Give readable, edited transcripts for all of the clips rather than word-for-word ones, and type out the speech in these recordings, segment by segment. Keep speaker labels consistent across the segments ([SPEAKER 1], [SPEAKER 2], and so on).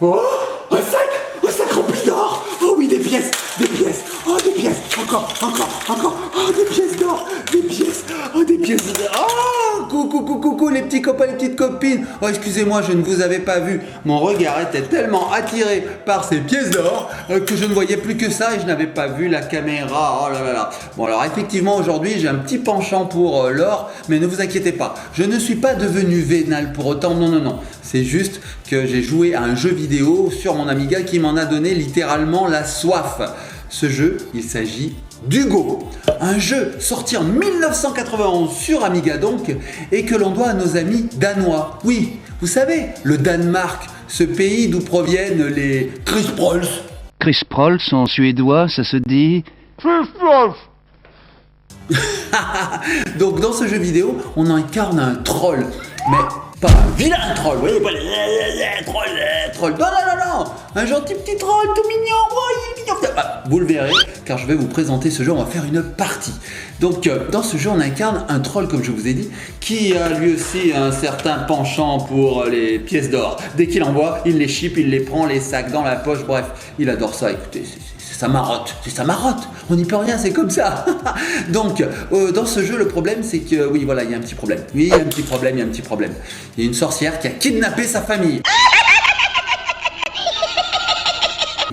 [SPEAKER 1] Oh, un sac rempli d'or. Oh oui, des pièces, oh des pièces, encore, oh des pièces d'or, oh des pièces d'or. Oh, coucou les petits copains, les petites copines. Oh excusez-moi, je ne vous avais pas vu. Mon regard était tellement attiré par ces pièces d'or que je ne voyais plus que ça et je n'avais pas vu la caméra. Oh là là là. Bon alors effectivement aujourd'hui j'ai un petit penchant pour l'or, mais ne vous inquiétez pas, je ne suis pas devenu vénal pour autant, non. C'est juste que j'ai joué à un jeu vidéo sur mon Amiga qui m'en a donné littéralement la soif. Ce jeu, il s'agit d'Hugo, un jeu sorti en 1991 sur Amiga donc, et que l'on doit à nos amis danois. Oui, vous savez, le Danemark, ce pays d'où proviennent les Chris Prols.
[SPEAKER 2] Chris Prols en suédois, ça se dit...
[SPEAKER 1] Donc dans ce jeu vidéo, on incarne un troll, mais pas un vilain troll, vous voyez, pas les troll, non, un gentil petit troll tout mignon, oh, il est mignon. Vous le verrez, car je vais vous présenter ce jeu, on va faire une partie. Donc dans ce jeu, on incarne un troll, comme je vous ai dit, qui a lui aussi un certain penchant pour les pièces d'or. Dès qu'il en voit, il les chipe, il les prend, les sacs dans la poche, bref, il adore ça, écoutez, c'est sa marotte, on n'y peut rien, c'est comme ça. Donc, dans ce jeu, le problème, c'est que, oui, voilà, il y a un petit problème. Oui, il y a un petit problème. Il y a une sorcière qui a kidnappé sa famille.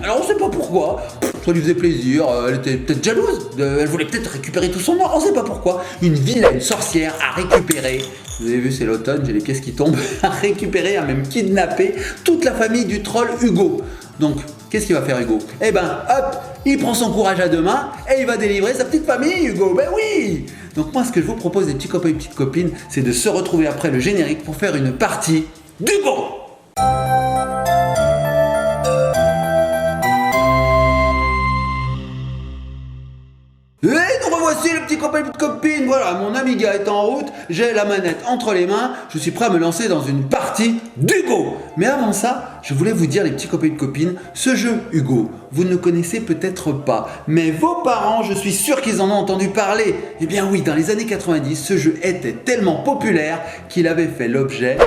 [SPEAKER 1] Alors, on ne sait pas pourquoi. Ça lui faisait plaisir, elle était peut-être jalouse, elle voulait peut-être récupérer tout son or, on ne sait pas pourquoi. Une vilaine sorcière a récupéré, vous avez vu, c'est l'automne, j'ai les pièces qui tombent, a récupéré, a même kidnappé toute la famille du troll Hugo. Donc, qu'est-ce qu'il va faire Hugo? Eh ben, hop, il prend son courage à deux mains et il va délivrer sa petite famille, Hugo. Ben oui! Donc moi, ce que je vous propose, les petits copains et petites copines, c'est de se retrouver après le générique pour faire une partie d'Hugo. Et nous revoici les petits copains et petites copines. Voilà, mon Amiga est en route, j'ai la manette entre les mains, je suis prêt à me lancer dans une partie d'Hugo. Mais avant ça, je voulais vous dire les petits copains et copines, ce jeu Hugo, vous ne le connaissez peut-être pas, mais vos parents, je suis sûr qu'ils en ont entendu parler. Eh bien oui, dans les années 90, ce jeu était tellement populaire qu'il avait fait l'objet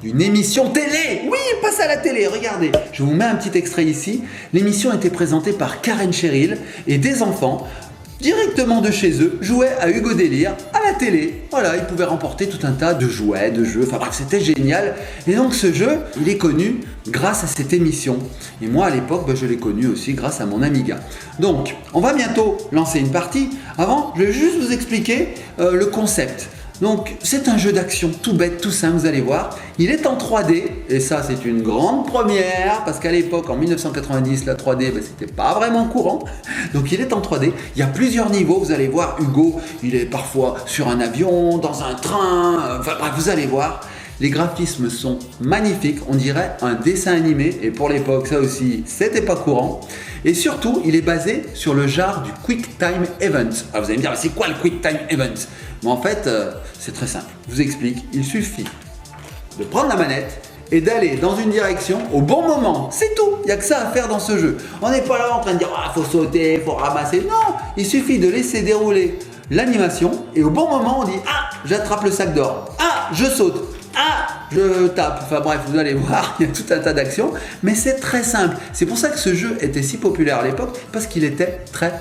[SPEAKER 1] d'une émission télé. Oui, il passe à la télé, regardez. Je vous mets un petit extrait ici. L'émission était présentée par Karen Cheryl et des enfants directement de chez eux, jouaient à Hugo Délire à la télé. Voilà, ils pouvaient remporter tout un tas de jouets, de jeux, enfin bref, c'était génial. Et donc ce jeu, il est connu grâce à cette émission. Et moi à l'époque, je l'ai connu aussi grâce à mon Amiga. Donc, on va bientôt lancer une partie. Avant, je vais juste vous expliquer le concept. Donc c'est un jeu d'action tout bête, tout simple, vous allez voir. Il est en 3D et ça c'est une grande première parce qu'à l'époque en 1990 la 3D c'était pas vraiment courant. Donc il est en 3D, il y a plusieurs niveaux, vous allez voir Hugo, il est parfois sur un avion, dans un train, enfin bref vous allez voir. Les graphismes sont magnifiques, on dirait un dessin animé et pour l'époque ça aussi c'était pas courant. Et surtout il est basé sur le genre du Quick Time Event. Alors vous allez me dire c'est quoi le Quick Time Event? Mais en fait c'est très simple, je vous explique, il suffit de prendre la manette et d'aller dans une direction au bon moment, c'est tout, il n'y a que ça à faire dans ce jeu. On n'est pas là en train de dire ah faut sauter, faut ramasser, non, il suffit de laisser dérouler l'animation et au bon moment on dit ah j'attrape le sac d'or, ah je saute, ah, je tape, enfin bref, vous allez voir, il y a tout un tas d'actions, mais c'est très simple. C'est pour ça que ce jeu était si populaire à l'époque, parce qu'il était très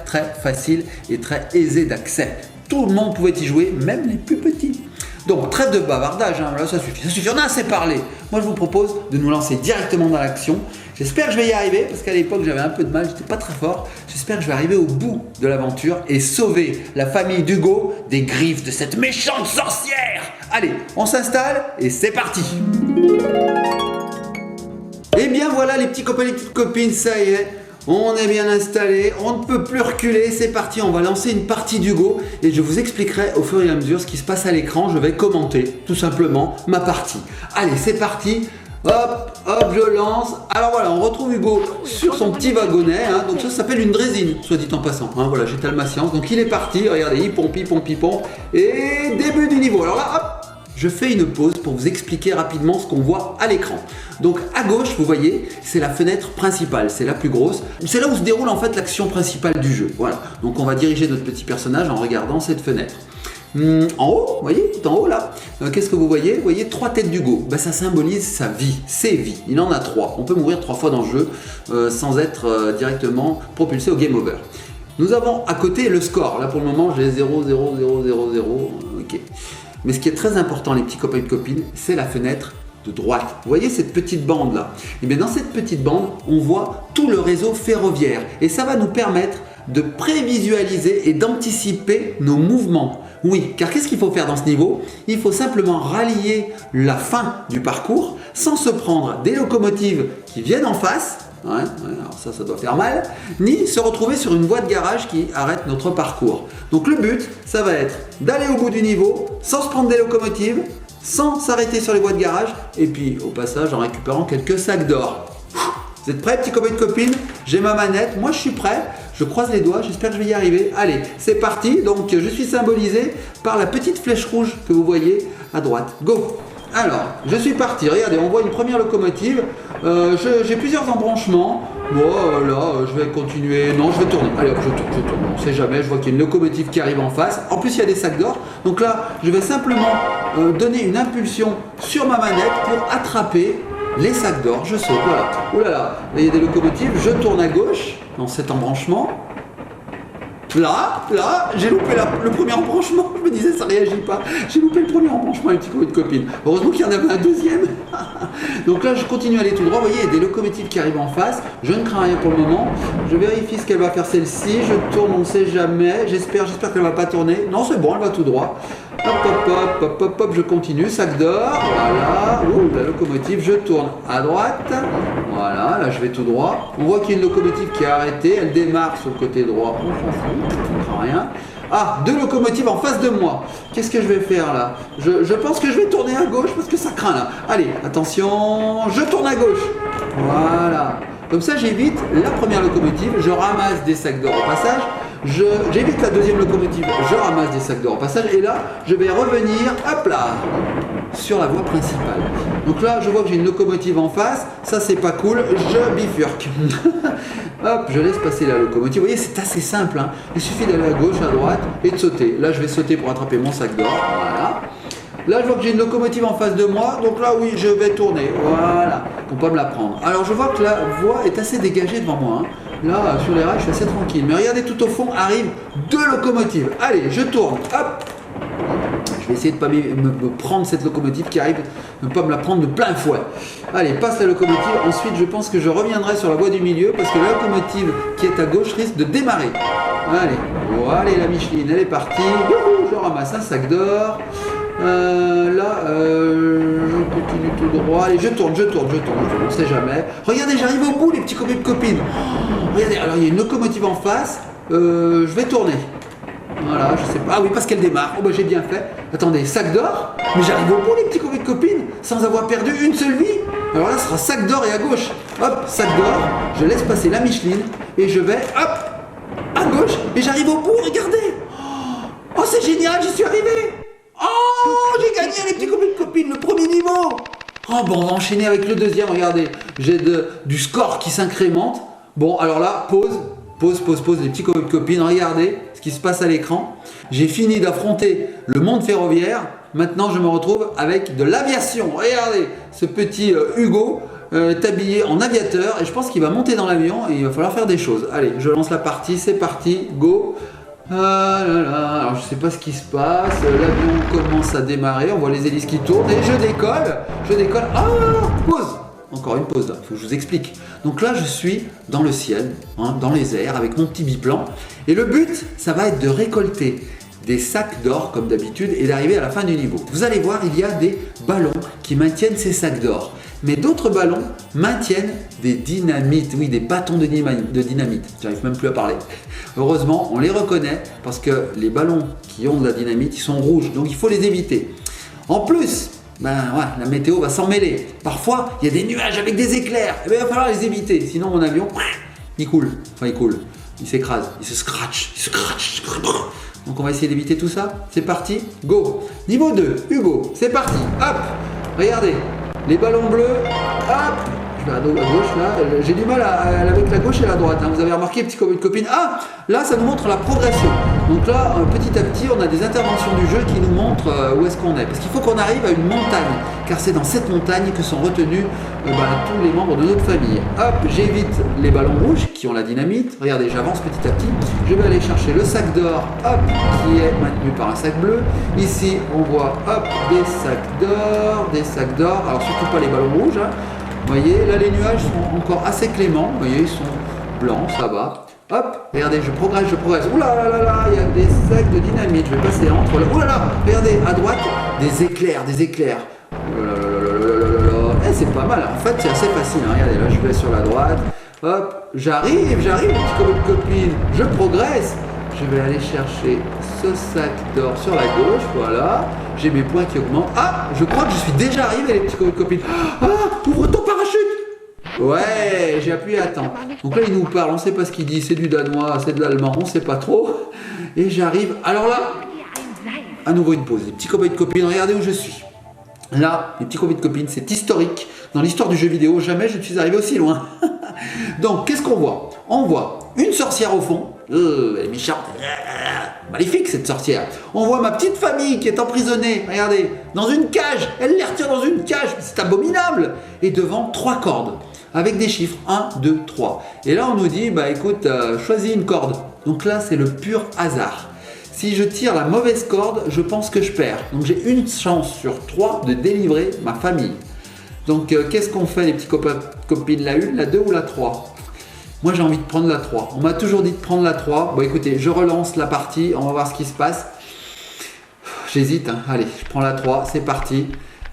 [SPEAKER 1] facile et très aisé d'accès. Tout le monde pouvait y jouer, même les plus petits. Donc, trêve de bavardage, hein, là ça suffit, on a assez parlé. Moi je vous propose de nous lancer directement dans l'action. J'espère que je vais y arriver, parce qu'à l'époque j'avais un peu de mal, j'étais pas très fort. J'espère que je vais arriver au bout de l'aventure et sauver la famille d'Hugo des griffes de cette méchante sorcière. Allez, on s'installe et c'est parti. Et bien voilà les petits copains et les petites copines, ça y est. On est bien installé, on ne peut plus reculer, c'est parti, on va lancer une partie d'Hugo et je vous expliquerai au fur et à mesure ce qui se passe à l'écran, je vais commenter tout simplement ma partie. Allez, c'est parti, hop, je lance. Alors voilà, on retrouve Hugo sur son petit wagonnet, hein, donc ça s'appelle une drésine, soit dit en passant, hein, voilà, j'étale ma science, donc il est parti, regardez, il pompe, et début du niveau. Alors là, hop, je fais une pause pour vous expliquer rapidement ce qu'on voit à l'écran. Donc à gauche, vous voyez, c'est la fenêtre principale, c'est la plus grosse. C'est là où se déroule en fait l'action principale du jeu. Voilà. Donc on va diriger notre petit personnage en regardant cette fenêtre. En haut, vous voyez, tout en haut là, qu'est-ce que vous voyez? Vous voyez 3 têtes d'Hugo. Ça symbolise sa vie, ses vies. Il en a 3. On peut mourir 3 fois dans le jeu sans être directement propulsé au game over. Nous avons à côté le score. Là pour le moment, j'ai 0, 0, 0, 0, 0. Ok. Mais ce qui est très important, les petits copains et copines, c'est la fenêtre de droite. Vous voyez cette petite bande là? Et bien dans cette petite bande, on voit tout le réseau ferroviaire. Et ça va nous permettre de prévisualiser et d'anticiper nos mouvements. Oui, car qu'est-ce qu'il faut faire dans ce niveau? Il faut simplement rallier la fin du parcours sans se prendre des locomotives qui viennent en face, alors ça doit faire mal, ni se retrouver sur une voie de garage qui arrête notre parcours. Donc le but, ça va être d'aller au bout du niveau sans se prendre des locomotives, sans s'arrêter sur les voies de garage, et puis au passage en récupérant quelques sacs d'or. Vous êtes prêts, petits copains et copines? J'ai ma manette, moi je suis prêt, je croise les doigts, j'espère que je vais y arriver. Allez, c'est parti. Donc je suis symbolisé par la petite flèche rouge que vous voyez à droite. Go! Alors, je suis parti, regardez, on voit une première locomotive, j'ai plusieurs embranchements. Bon, là, je vais continuer, non, je vais tourner. Allez hop, je tourne, on sait jamais, je vois qu'il y a une locomotive qui arrive en face. En plus, il y a des sacs d'or. Donc là, je vais simplement donner une impulsion sur ma manette pour attraper les sacs d'or, je saute, voilà. Oh là là, il y a des locomotives, je tourne à gauche dans cet embranchement. Là, j'ai loupé le premier embranchement, je me disais ça réagit pas. J'ai loupé le premier embranchement, les petits copains de copines. Heureusement qu'il y en avait un deuxième. Donc là, je continue à aller tout droit. Vous voyez, il y a des locomotives qui arrivent en face. Je ne crains rien pour le moment. Je vérifie ce qu'elle va faire celle-ci. Je tourne, on ne sait jamais. J'espère qu'elle ne va pas tourner. Non, c'est bon, elle va tout droit. Hop, je continue. Sac d'or, voilà. Ouh, la locomotive, je tourne à droite. Voilà, là je vais tout droit. On voit qu'il y a une locomotive qui a arrêté. Elle démarre sur le côté droit. On s'en fout, on ne craint rien. Ah, 2 locomotives en face de moi. Qu'est-ce que je vais faire là? Je pense que je vais tourner à gauche parce que ça craint là. Allez, attention, je tourne à gauche. Voilà. Comme ça, j'évite la première locomotive. Je ramasse des sacs d'or au passage. J'évite la deuxième locomotive. Je ramasse des sacs d'or au passage. Et là, je vais revenir, hop là, sur la voie principale. Donc là, je vois que j'ai une locomotive en face. Ça, c'est pas cool. Je bifurque. Hop, je laisse passer la locomotive. Vous voyez, c'est assez simple. Hein. Il suffit d'aller à gauche, à droite et de sauter. Là, je vais sauter pour attraper mon sac d'or. Voilà. Là, je vois que j'ai une locomotive en face de moi. Donc là, oui, je vais tourner. Voilà. Pour pas me la prendre. Alors, je vois que la voie est assez dégagée devant moi. Hein. Là, sur les rails, je suis assez tranquille. Mais regardez, tout au fond arrivent 2 locomotives. Allez, je tourne. Hop. Je vais essayer de ne pas me prendre cette locomotive qui arrive, de ne pas me la prendre de plein fouet. Allez, passe la locomotive. Ensuite, je pense que je reviendrai sur la voie du milieu parce que la locomotive qui est à gauche risque de démarrer. Allez, voilà, la Micheline, elle est partie. Je ramasse un sac d'or. Je continue tout droit. Allez, je tourne, on ne sait jamais. Regardez, j'arrive au bout, les petits copains de copines. Regardez, alors il y a une locomotive en face. Je vais tourner. Voilà, je sais pas. Ah oui, parce qu'elle démarre. Oh bah j'ai bien fait. Attendez, sac d'or. Mais j'arrive au bout, les petits copains de copines, sans avoir perdu une seule vie. Alors là, ce sera sac d'or et à gauche. Hop, sac d'or. Je laisse passer la Micheline et je vais, hop, à gauche. Et j'arrive au bout, regardez. Oh, c'est génial, j'y suis arrivé. Oh, j'ai gagné, les petits copains de copines, le premier niveau. Oh, bon, on va enchaîner avec le deuxième. Regardez, j'ai du score qui s'incrémente. Bon, alors là, pause, les petits copains de copines. Regardez ce qui se passe à l'écran. J'ai fini d'affronter le monde ferroviaire. Maintenant, je me retrouve avec de l'aviation. Regardez, ce petit Hugo est habillé en aviateur et je pense qu'il va monter dans l'avion et il va falloir faire des choses. Allez, je lance la partie, c'est parti, go. Alors je sais pas ce qui se passe, l'avion commence à démarrer, on voit les hélices qui tournent et je décolle. Ah, pause. Encore une pause là, faut que je vous explique. Donc là je suis dans le ciel, hein, dans les airs avec mon petit biplan et le but ça va être de récolter des sacs d'or comme d'habitude et d'arriver à la fin du niveau. Vous allez voir, il y a des ballons qui maintiennent ces sacs d'or. Mais d'autres ballons maintiennent des dynamites, oui, des bâtons de dynamite. J'arrive même plus à parler. Heureusement, on les reconnaît parce que les ballons qui ont de la dynamite, ils sont rouges, donc il faut les éviter. En plus, la météo va s'en mêler. Parfois, il y a des nuages avec des éclairs. Il va falloir les éviter, sinon mon avion, il coule. Enfin, il s'écrase, il se scratch. Donc on va essayer d'éviter tout ça. C'est parti, go. Niveau 2, Hugo, c'est parti. Hop, regardez. Les ballons bleus, hop, là, à gauche, là, j'ai du mal avec la gauche et la droite, hein. Vous avez remarqué, petits copains et copines. Ah, là, ça nous montre la progression. Donc là, petit à petit, on a des interventions du jeu qui nous montrent où est-ce qu'on est. Parce qu'il faut qu'on arrive à une montagne, car c'est dans cette montagne que sont retenus tous les membres de notre famille. Hop, j'évite les ballons rouges qui ont la dynamite. Regardez, j'avance petit à petit. Je vais aller chercher le sac d'or, hop, qui est maintenu par un sac bleu. Ici, on voit, hop, des sacs d'or, des sacs d'or. Alors surtout pas les ballons rouges, hein. Vous voyez, là les nuages sont encore assez cléments. Vous voyez, ils sont blancs, ça va. Hop, regardez, je progresse, je progresse. Ouh là là là là, il y a des sacs de dynamite. Je vais passer entre là. Ouh là là, regardez, à droite, des éclairs, des éclairs. Oh là là là là là là là. Eh, c'est pas mal. En fait, c'est assez facile, hein. Regardez, là, je vais sur la droite. Hop, j'arrive, petit copain de copine. Je progresse. Je vais aller chercher ce sac d'or sur la gauche, voilà. J'ai mes points qui augmentent. Ah, je crois que je suis déjà arrivé, les petits copains de copines. Ah, ouvre ton parachute. Ouais, j'ai appuyé à temps. Donc là, il nous parle, on ne sait pas ce qu'il dit, c'est du danois, c'est de l'allemand, on ne sait pas trop. Et j'arrive. Alors là, à nouveau une pause. Les petits copains de copines, regardez où je suis. Là, les petits copains de copines, c'est historique. Dans l'histoire du jeu vidéo, jamais je ne suis arrivé aussi loin. Donc, qu'est-ce qu'on voit? On voit une sorcière au fond. Elle est méchante. Maléfique cette sorcière. On voit ma petite famille qui est emprisonnée, regardez, dans une cage. Elle les retient dans une cage, c'est abominable. Et devant 3 cordes, avec des chiffres 1, 2, 3. Et là on nous dit, bah écoute, choisis une corde. Donc là c'est le pur hasard. Si je tire la mauvaise corde, je pense que je perds. Donc j'ai une chance sur 3 de délivrer ma famille. Donc qu'est-ce qu'on fait les petits copains, copines, la 1, la 2 ou la 3? Moi j'ai envie de prendre la 3. On m'a toujours dit de prendre la 3. Bon écoutez, je relance la partie, on va voir ce qui se passe. J'hésite, hein. Allez, je prends la 3, c'est parti.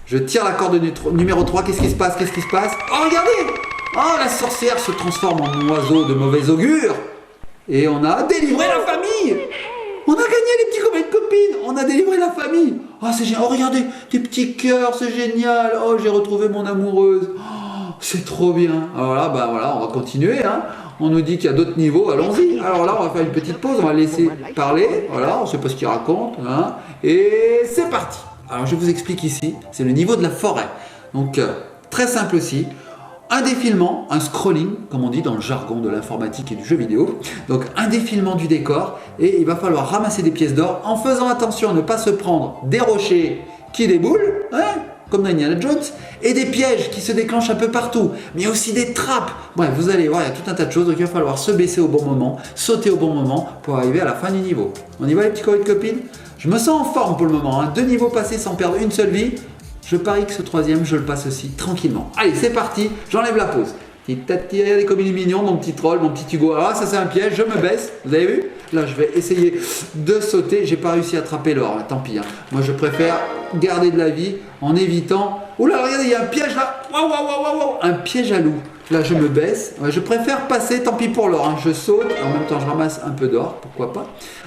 [SPEAKER 1] Je tire la corde numéro 3, qu'est-ce qui se passe? Qu'est-ce qui se passe? Oh regardez! Oh la sorcière se transforme en oiseau de mauvais augure. Et on a délivré la famille! On a gagné les petits copains de copines! On a délivré la famille! Oh c'est génial! Oh regardez, des petits cœurs, c'est génial! Oh j'ai retrouvé mon amoureuse! Oh, c'est trop bien! Alors là, bah voilà, on va continuer, hein. On nous dit qu'il y a d'autres niveaux, allons-y. Alors là, on va faire une petite pause, on va laisser parler. Voilà, on ne sait pas ce qu'il raconte, hein. Et c'est parti. Alors je vous explique ici, c'est le niveau de la forêt. Donc très simple aussi. Un défilement, un scrolling, comme on dit dans le jargon de l'informatique et du jeu vidéo. Donc un défilement du décor et il va falloir ramasser des pièces d'or en faisant attention à ne pas se prendre des rochers qui déboulent, hein, comme dans Indiana Jones, et des pièges qui se déclenchent un peu partout, mais aussi des trappes. Bref, vous allez voir, il y a tout un tas de choses, donc il va falloir se baisser au bon moment, sauter au bon moment pour arriver à la fin du niveau. On y va les petits copains et copines? Je me sens en forme pour le moment, hein. 2 niveaux passés sans perdre une seule vie. Je parie que ce 3e, je le passe aussi tranquillement. Allez, c'est parti, j'enlève la pause. Regardez comme il est mignon, mon petit troll, mon petit Hugo. Alors là, ça c'est un piège, je me baisse, vous avez vu? Là, je vais essayer de sauter. J'ai pas réussi à attraper l'or, tant pis, hein. Moi, je préfère garder de la vie en évitant... Oh là, regardez, il y a un piège là. Waouh, waouh, waouh, waouh. Un piège à loup. Là, je me baisse. Ouais, je préfère passer, tant pis pour l'or, hein. Je saute, en même temps, je ramasse un peu d'or, pourquoi pas.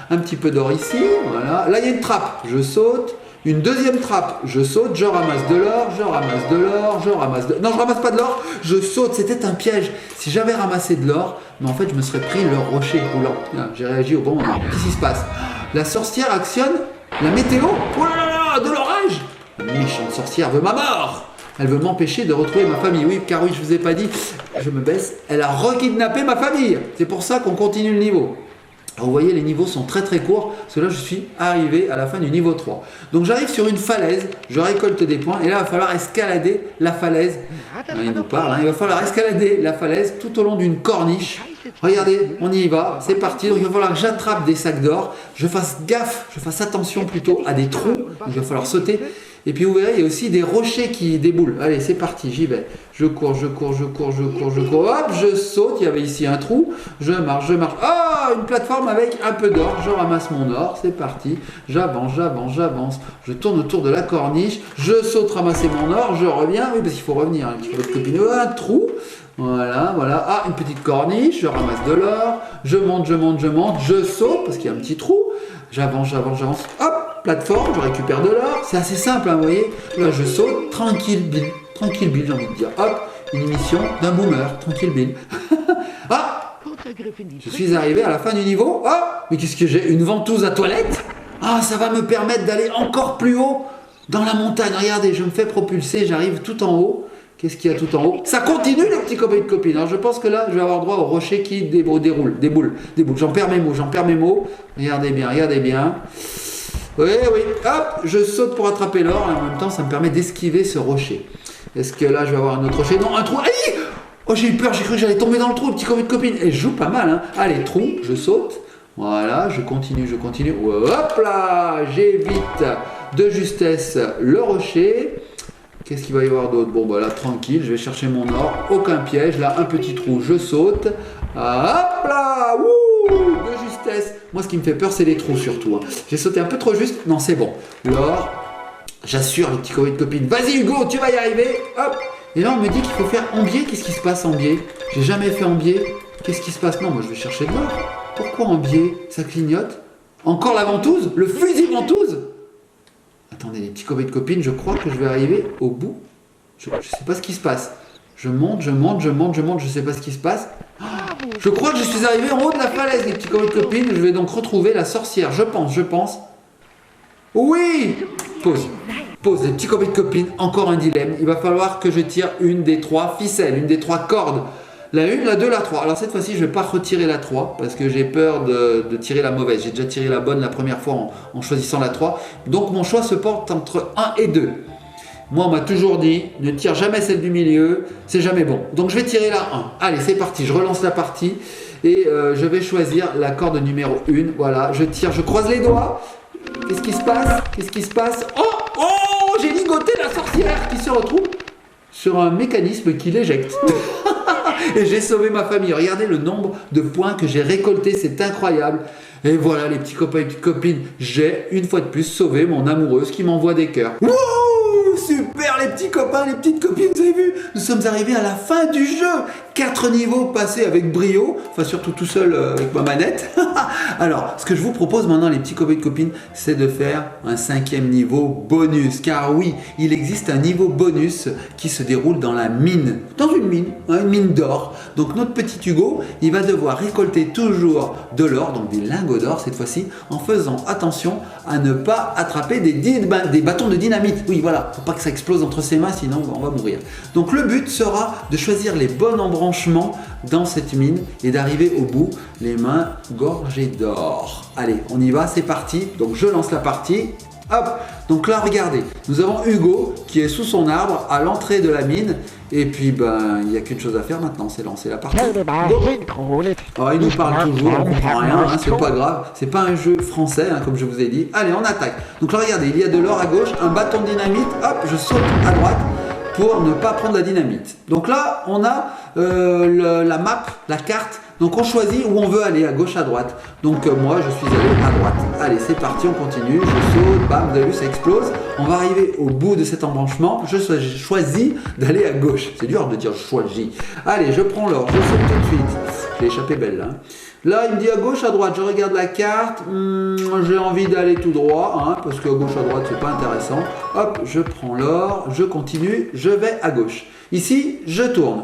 [SPEAKER 1] Un petit peu d'or ici, voilà. Là, il y a une trappe, je saute. Une deuxième trappe, je saute, je ramasse de l'or, je ramasse de l'or, je ramasse de... Non, je ramasse pas de l'or, je saute, c'était un piège. Si j'avais ramassé de l'or, mais en fait, je me serais pris le rocher roulant. J'ai réagi au bon moment. Qu'est-ce qui se passe? La sorcière actionne la météo. Oh là là là, de l'orage! La méchante sorcière veut ma mort. Elle veut m'empêcher de retrouver ma famille. Oui, car oui, je vous ai pas dit, je me baisse, elle a rekidnappé ma famille. C'est pour ça qu'on continue le niveau. Alors vous voyez, les niveaux sont très très courts, parce que là je suis arrivé à la fin du niveau 3. Donc j'arrive sur une falaise, je récolte des points, et là il va falloir escalader la falaise. Il nous parle, hein, il va falloir escalader la falaise tout au long d'une corniche. Regardez, on y va, c'est parti. Donc il va falloir que j'attrape des sacs d'or, je fasse gaffe, je fasse attention plutôt à des trous, donc il va falloir sauter. Et puis vous verrez, il y a aussi des rochers qui déboulent. Allez, c'est parti, j'y vais. Je cours, je cours, je cours, je cours, je cours. Hop, je saute. Il y avait ici un trou. Je marche, je marche. Ah, une plateforme avec un peu d'or. Je ramasse mon or. C'est parti. J'avance, j'avance, j'avance. Je tourne autour de la corniche. Je saute ramasser mon or. Je reviens. Oui, parce qu'il faut revenir. Un petit peu de copine. Un trou. Voilà, voilà. Ah, une petite corniche. Je ramasse de l'or. Je monte, je monte, je monte. Je saute parce qu'il y a un petit trou. J'avance, j'avance, j'avance. Hop, plateforme, je récupère de l'or. C'est assez simple, hein, vous voyez. Là, je saute, tranquille, Bill. Tranquille, Bill, j'ai envie de dire. Hop, une émission d'un boomer. Tranquille, Bill. Ah, je suis arrivé à la fin du niveau. Oh, mais qu'est-ce que j'ai? Une ventouse à toilette? Ah, ça va me permettre d'aller encore plus haut dans la montagne. Regardez, je me fais propulser, j'arrive tout en haut. Qu'est-ce qu'il y a tout en haut? Ça continue les petits copains et copines. Alors je pense que là, je vais avoir droit au rocher qui déroule, des boules. J'en perds mes mots, Regardez bien. Oui, hop, je saute pour attraper l'or, et en même temps, ça me permet d'esquiver ce rocher. Est-ce que là, je vais avoir un autre rocher? Non, un trou. Aïe! Oh, j'ai eu peur, j'ai cru que j'allais tomber dans le trou, le petit copain et copine. Et je joue pas mal, hein. Allez, trou, je saute. Voilà, je continue. Hop là, j'évite de justesse le rocher. Qu'est-ce qu'il va y avoir d'autre? Bon, bah là, tranquille, je vais chercher mon or. Aucun piège. Là, un petit trou, je saute. Hop là, wouh, de justesse. Moi, ce qui me fait peur, c'est les trous surtout, hein. J'ai sauté un peu trop juste. Non, c'est bon. L'or, j'assure les petits copains et copines. Vas-y, Hugo, tu vas y arriver. Hop. Et là, on me dit qu'il faut faire en biais. Qu'est-ce qui se passe en biais? J'ai jamais fait en biais. Qu'est-ce qui se passe? Non, moi, je vais chercher de l'or. Pourquoi en biais? Ça clignote. Encore la ventouse? Le fusil ventouse? Attendez, les petits copains et copines, je crois que je vais arriver au bout. Je ne sais pas ce qui se passe. Je monte, je ne sais pas ce qui se passe. Je crois que je suis arrivé en haut de la falaise, les petits copains et copines. Je vais donc retrouver la sorcière, je pense. Oui! Pause, les petits copains et copines, encore un dilemme. Il va falloir que je tire une des 3 ficelles, une des 3 cordes. La 1, la 2, la 3. Alors cette fois-ci, je ne vais pas retirer la 3 parce que j'ai peur de tirer la mauvaise. J'ai déjà tiré la bonne la première fois en choisissant la 3. Donc mon choix se porte entre 1 et 2. Moi, on m'a toujours dit, ne tire jamais celle du milieu, c'est jamais bon. Donc je vais tirer la 1. Allez, c'est parti, je relance la partie et je vais choisir la corde numéro 1. Voilà, je tire, je croise les doigts. Qu'est-ce qui se passe? Oh, j'ai ligoté la sorcière qui se retrouve sur un mécanisme qui l'éjecte. Et j'ai sauvé ma famille. Regardez le nombre de points que j'ai récoltés, c'est incroyable. Et voilà les petits copains et petites copines, j'ai une fois de plus sauvé mon amoureuse qui m'envoie des cœurs. Wouh, super les petits copains, les petites copines, vous avez vu? Nous sommes arrivés à la fin du jeu. 4 niveaux passés avec brio, enfin surtout tout seul avec ma manette. Alors, ce que je vous propose maintenant les petits copains et copines, c'est de faire un 5e niveau bonus. Car oui, il existe un niveau bonus qui se déroule dans la mine. Dans une mine d'or. Donc notre petit Hugo, il va devoir récolter toujours de l'or, donc des lingots d'or cette fois-ci, en faisant attention à ne pas attraper des bâtons de dynamite. Oui, voilà, faut pas que ça explose entre ses mains, sinon on va mourir. Donc le but sera de choisir les bons embranchements dans cette mine et d'arriver au bout les mains gorgées d'or. Allez, on y va, c'est parti. Donc je lance la partie. Hop, donc là regardez, nous avons Hugo qui est sous son arbre à l'entrée de la mine et puis ben il n'y a qu'une chose à faire maintenant, c'est lancer la partie. Oh, il nous parle toujours, on comprend rien, hein, c'est pas grave, c'est pas un jeu français hein, comme je vous ai dit. Allez, on attaque. Donc là regardez, il y a de l'or à gauche, un bâton de dynamite, hop, je saute à droite pour ne pas prendre la dynamite. Donc là on a la map, la carte. Donc on choisit où on veut aller, à gauche, à droite. Donc moi je suis allé à droite. Allez, c'est parti, on continue, je saute, bam, vous avez vu, ça explose. On va arriver au bout de cet embranchement. Je choisis d'aller à gauche. C'est dur de dire je choisis. Allez, je prends l'or, je saute tout de suite. J'ai échappé belle là. Là, il me dit à gauche, à droite. Je regarde la carte. J'ai envie d'aller tout droit, hein, parce qu'à gauche, à droite, c'est pas intéressant. Hop, je prends l'or, je continue, je vais à gauche. Ici, je tourne.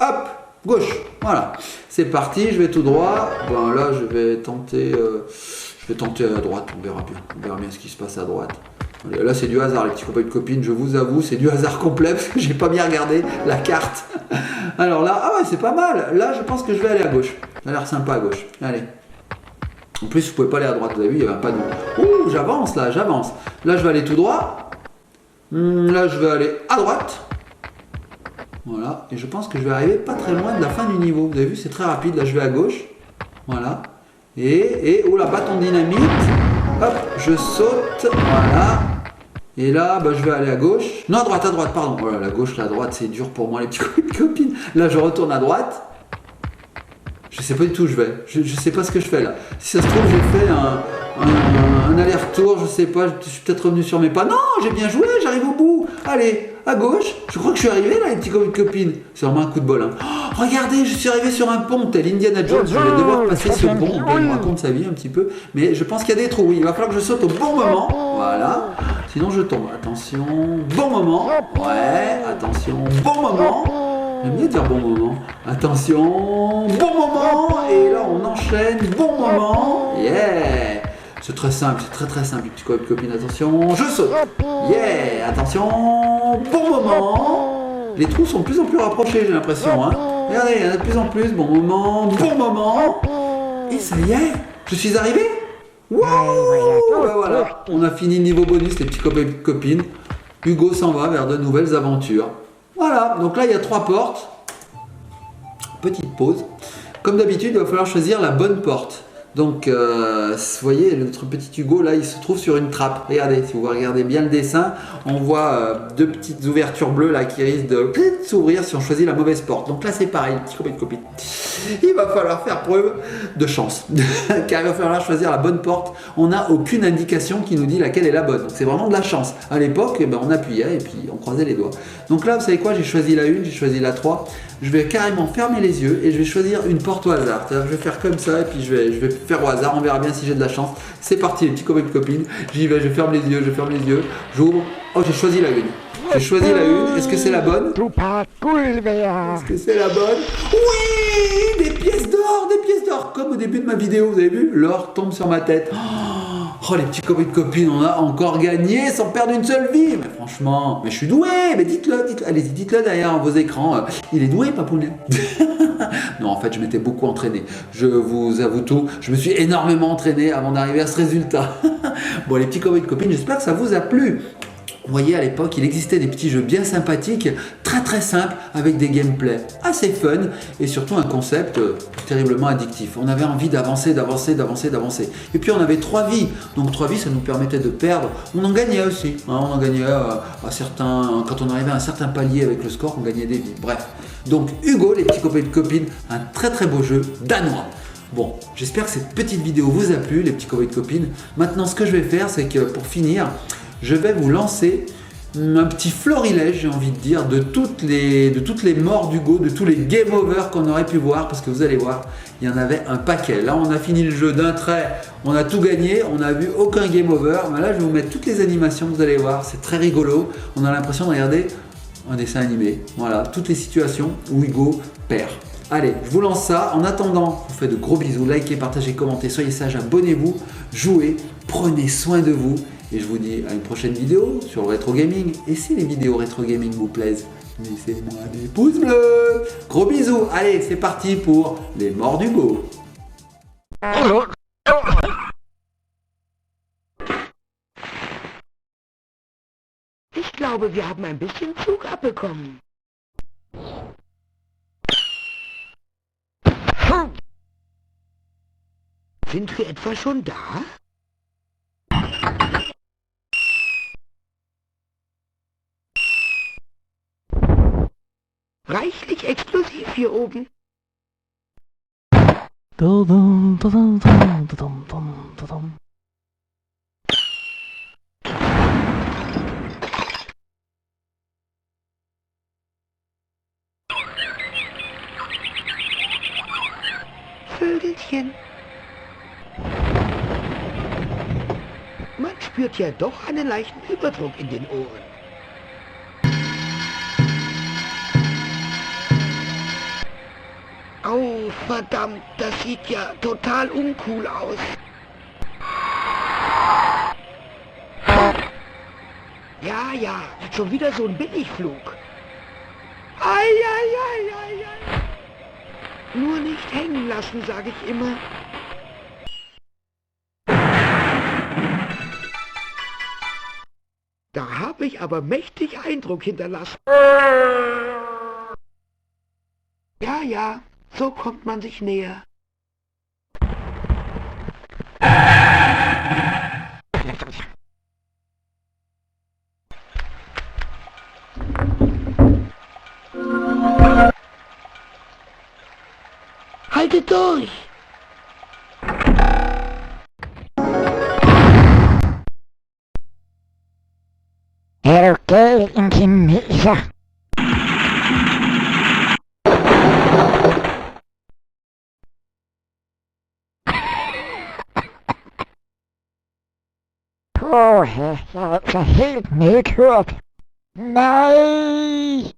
[SPEAKER 1] Hop, gauche. Voilà. C'est parti, je vais tout droit. Ben là, je vais tenter à droite. On verra bien ce qui se passe à droite. Là, c'est du hasard, les petits copains et copines. Je vous avoue, c'est du hasard complet parce que j'ai pas bien regardé la carte. Alors là, ah ouais, c'est pas mal. Là, je pense que je vais aller à gauche. Ça a l'air sympa à gauche. Allez. En plus, je pouvais pas aller à droite. Vous avez vu, il y avait un panneau. Ouh, j'avance là, j'avance. Là, je vais aller tout droit. Là, je vais aller à droite. Voilà. Et je pense que je vais arriver pas très loin de la fin du niveau. Vous avez vu, c'est très rapide. Là, je vais à gauche. Voilà. Oh là, bâton de dynamite. Hop, je saute. Voilà. Et là, bah, je vais aller à gauche. Non, à droite, pardon. Voilà, la gauche, la droite, c'est dur pour moi, les petits copines. Là, je retourne à droite. Je sais pas du tout où je vais. Je sais pas ce que je fais là. Si ça se trouve, j'ai fait un aller-retour, je sais pas, je suis peut-être revenu sur mes pas. Non, j'ai bien joué, j'arrive au bout. Allez, à gauche. Je crois que je suis arrivé là, les petits copines. C'est vraiment un coup de bol. Hein. Oh, regardez, je suis arrivé sur un pont, tel Indiana Jones. Je vais devoir passer ce pont. Il me raconte sa vie un petit peu. Mais je pense qu'il y a des trous. Oui, il va falloir que je saute au bon moment. Voilà. Sinon, je tombe. Attention, bon moment. Ouais, attention, bon moment. J'aime bien dire bon moment. Attention, bon moment. Et là, on enchaîne, bon moment. Yeah. C'est très simple, c'est très simple, petit copine. Attention, je saute. Yeah. Attention, bon moment. Les trous sont de plus en plus rapprochés, j'ai l'impression. Hein. Regardez, il y en a de plus en plus. Bon moment, bon moment. Et ça y est, je suis arrivé. Waouh! Ben voilà, on a fini le niveau bonus, les petits copains et petites copines. Hugo s'en va vers de nouvelles aventures. Voilà, donc là il y a 3 portes. Petite pause. Comme d'habitude, il va falloir choisir la bonne porte. Donc, vous voyez, notre petit Hugo, là, il se trouve sur une trappe. Regardez, si vous regardez bien le dessin, on voit 2 petites ouvertures bleues là qui risquent de s'ouvrir si on choisit la mauvaise porte. Donc là, c'est pareil, petit copain de copine. Il va falloir faire preuve de chance, car il va falloir choisir la bonne porte. On n'a aucune indication qui nous dit laquelle est la bonne. Donc c'est vraiment de la chance. À l'époque, eh ben, on appuyait et puis on croisait les doigts. Donc là, vous savez quoi? J'ai choisi la 1, j'ai choisi la 3. Je vais carrément fermer les yeux et je vais choisir une porte au hasard. Je vais faire comme ça et puis je vais faire au hasard. On verra bien si j'ai de la chance. C'est parti les petits copains et copines. J'y vais, je ferme les yeux, j'ouvre. Oh, j'ai choisi la 1. J'ai choisi la 1. Est-ce que c'est la bonne? Est-ce que c'est la bonne? Oui! Des pièces d'or, comme au début de ma vidéo, vous avez vu? L'or tombe sur ma tête. Oh, les petits copains et copines, on a encore gagné sans perdre une seule vie. Mais franchement, mais je suis doué. Mais dites-le. Allez-y, dites-le derrière vos écrans. Il est doué, Papounet. Non, en fait, je m'étais beaucoup entraîné. Je vous avoue tout. Je me suis énormément entraîné avant d'arriver à ce résultat. Bon, les petits copains et copines, j'espère que ça vous a plu. Vous voyez, à l'époque, il existait des petits jeux bien sympathiques, très simples, avec des gameplays assez fun et surtout un concept terriblement addictif. On avait envie d'avancer. Et puis on avait 3 vies. Donc 3 vies, ça nous permettait de perdre. On en gagnait aussi. Hein, on en gagnait quand on arrivait à un certain palier avec le score, on gagnait des vies. Bref. Donc Hugo, les petits copains et copines, un très beau jeu danois. Bon, j'espère que cette petite vidéo vous a plu, les petits copains et copines. Maintenant, ce que je vais faire, c'est que pour finir, je vais vous lancer un petit florilège, j'ai envie de dire, de toutes les morts d'Hugo, de tous les game over qu'on aurait pu voir, parce que vous allez voir, il y en avait un paquet. Là, on a fini le jeu d'un trait, on a tout gagné, on n'a vu aucun game over. Mais là, je vais vous mettre toutes les animations, vous allez voir, c'est très rigolo. On a l'impression de regarder un dessin animé. Voilà, toutes les situations où Hugo perd. Allez, je vous lance ça. En attendant, je vous fais de gros bisous. Likez, partagez, commentez, soyez sages, abonnez-vous, jouez, prenez soin de vous. Et je vous dis à une prochaine vidéo sur le rétro gaming. Et si les vidéos rétro gaming vous plaisent, laissez-moi des pouces bleus. Gros bisous. Allez, c'est parti pour les morts d'Hugo.
[SPEAKER 3] Ich glaube, wir haben ein bisschen Zug abbekommen. Sind wir etwa schon da? Reichlich explosiv hier oben. Vögelchen. Man spürt ja doch einen leichten Überdruck in den Ohren. Au, verdammt, das sieht ja total uncool aus. Ja, schon wieder so ein Billigflug. Ei. Nur nicht hängen lassen, sage ich immer. Da habe ich aber mächtig Eindruck hinterlassen. Ja, so kommt man sich näher. Haltet durch!
[SPEAKER 4] Okay, Ingenieur. Oh, Herr helt nedkørt. Nej!